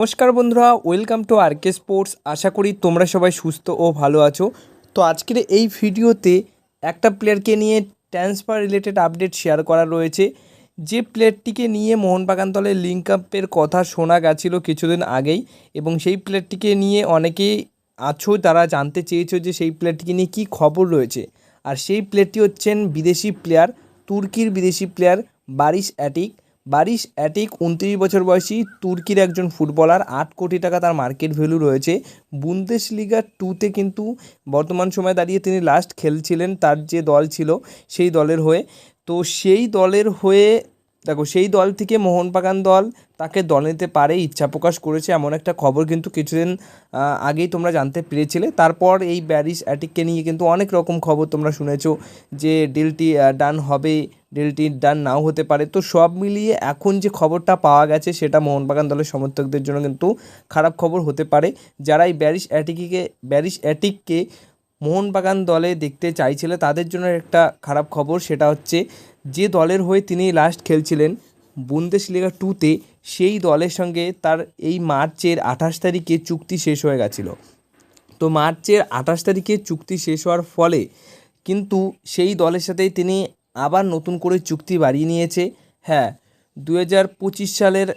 নমস্কার বন্ধুরা, welcome to আরকে sports. আশা করি তোমরা সবাই সুস্থ ও ভালো আছো। তো আজকের এই ভিডিওতে একটা প্লেয়ারকে নিয়ে ট্রান্সফার রিলেটেড আপডেট শেয়ার করা রয়েছে। যে প্লেয়ারটিকে নিয়ে মোহনবাগান দলের লিঙ্ক আপের কথা শোনা গেছিলো কিছুদিন আগেই, এবং সেই প্লেয়ারটিকে নিয়ে অনেকেই আছো তারা জানতে চেয়েছো যে সেই প্লেয়ারটিকে নিয়ে কী খবর রয়েছে। আর সেই প্লেয়ারটি হচ্ছেন বিদেশি প্লেয়ার, তুর্কির বিদেশি প্লেয়ার বারিশ অ্যাটিক। 29 বছর বয়সী তুর্কির একজন ফুটবলার। 8 কোটি টাকা তার মার্কেট ভ্যালু রয়েছে। বুন্দেসলিগা 2তে কিন্তু বর্তমান সময়ে দাঁড়িয়ে তিনি লাস্ট খেলছিলেন তার যে দল ছিল সেই দলের হয়ে। তো সেই দলের হয়ে সেই দল থেকে মোহনবাগান দল তাকে দল নিতে পারে ইচ্ছা প্রকাশ করেছে, এমন একটা খবর কিন্তু কিছুদিন আগেই তোমরা জানতে পেরেছিলে। তারপর এই বারিশ অ্যাটিককে নিয়ে কিন্তু অনেক রকম খবর তোমরা শুনেছো যে ডিলটি ডান হবে, ডিলটি ডান নাও হতে পারে। তো সব মিলিয়ে এখন যে খবরটা পাওয়া গেছে সেটা মোহনবাগান দলের সমর্থকদের জন্য কিন্তু খারাপ খবর হতে পারে। যারা এই বারিশ অ্যাটিককে মোহনবাগান দলে দেখতে চাইছিলে তাদের জন্য একটা খারাপ খবর, সেটা হচ্ছে যে দলের হয়ে তিনি লাস্ট খেলছিলেন বুন্দেসলিগা 2তে, সেই দলের সঙ্গে তার এই মার্চের 28 তারিখে চুক্তি শেষ হয়ে গেছিলো। তো মার্চের 28 তারিখে চুক্তি শেষ হওয়ার ফলে কিন্তু সেই দলের সাথেই তিনি আবার নতুন করে চুক্তি বাড়িয়ে নিয়েছে। হ্যাঁ, 2025 সালের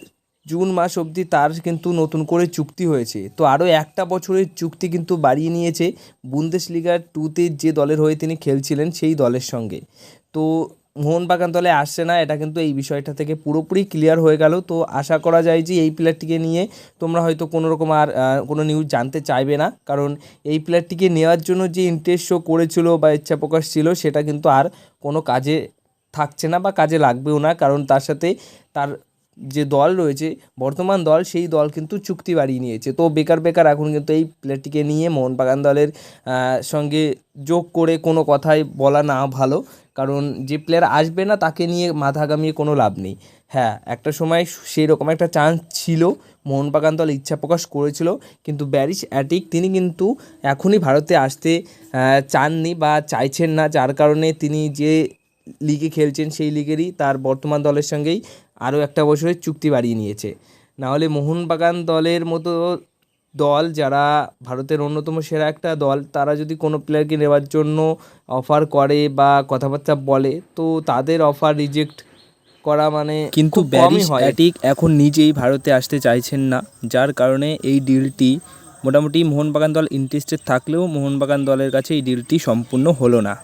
জুন মাস অবধি তার কিন্তু নতুন করে চুক্তি হয়েছে। তো আরও একটা বছরের চুক্তি কিন্তু বাড়িয়ে নিয়েছে বুন্দেসলিগা 2তে যে দলের হয়ে তিনি খেলছিলেন সেই দলের সঙ্গে। তো মোহনবাগান দলে আসছে না, এটা কিন্তু এই বিষয়টা থেকে পুরোপুরি ক্লিয়ার হয়ে গেল। তো আশা করা যায় যে এই প্লেয়ারটিকে নিয়ে তোমরা হয়তো কোনো রকম আর কোনো নিউজ জানতে চাইবে না, কারণ এই প্লেয়ারটিকে নেওয়ার জন্য যে ইন্টারেস্ট শো করেছিল বা ইচ্ছা প্রকাশ ছিল সেটা কিন্তু আর কোনো কাজে থাকছে না বা কাজে লাগবেও না, কারণ তার সাথে তার যে দল রয়েছে বর্তমান দল সেই দল কিন্তু চুক্তি বাড়িয়ে নিয়েছে। তো বেকার এখন কিন্তু এই প্লেয়ারটিকে নিয়ে মোহনবাগান দলের সঙ্গে যোগ করে কোনো কথাই বলা না ভালো, কারণ যে প্লেয়ার আসবে না তাকে নিয়ে মাথা ঘামিয়ে কোনো লাভ নেই। হ্যাঁ, একটা সময় সেই রকম একটা চান্স ছিল, মোহনবাগান দল ইচ্ছা প্রকাশ করেছিল, কিন্তু বারিশ অ্যাটিক তিনি কিন্তু এখনই ভারতে আসতে চাননি বা চাইছেন না, যার কারণে তিনি যে লিগে খেলছেন সেই লিগেরই তার বর্তমান দলের সঙ্গেই আরও একটা বছরের চুক্তি বাড়িয়ে নিয়েছে। নাহলে মোহনবাগান দলের মতো দল, যারা ভারতের অন্যতম সেরা একটা দল, তারা যদি কোনো প্লেয়ারকে নেওয়ার জন্য অফার করে বা কথাবার্তা বলে তো তাদের অফার রিজেক্ট করা মানে কিন্তু খুব কমই বারিশ হয়। অ্যাটিক এখন নিজেই ভারতে আসতে চাইছেন না, যার কারণে এই ডিলটি মোটামুটি মোহনবাগান দল ইন্টারেস্টেড থাকলেও মোহনবাগান দলের কাছে এই ডিলটি সম্পূর্ণ হলো না।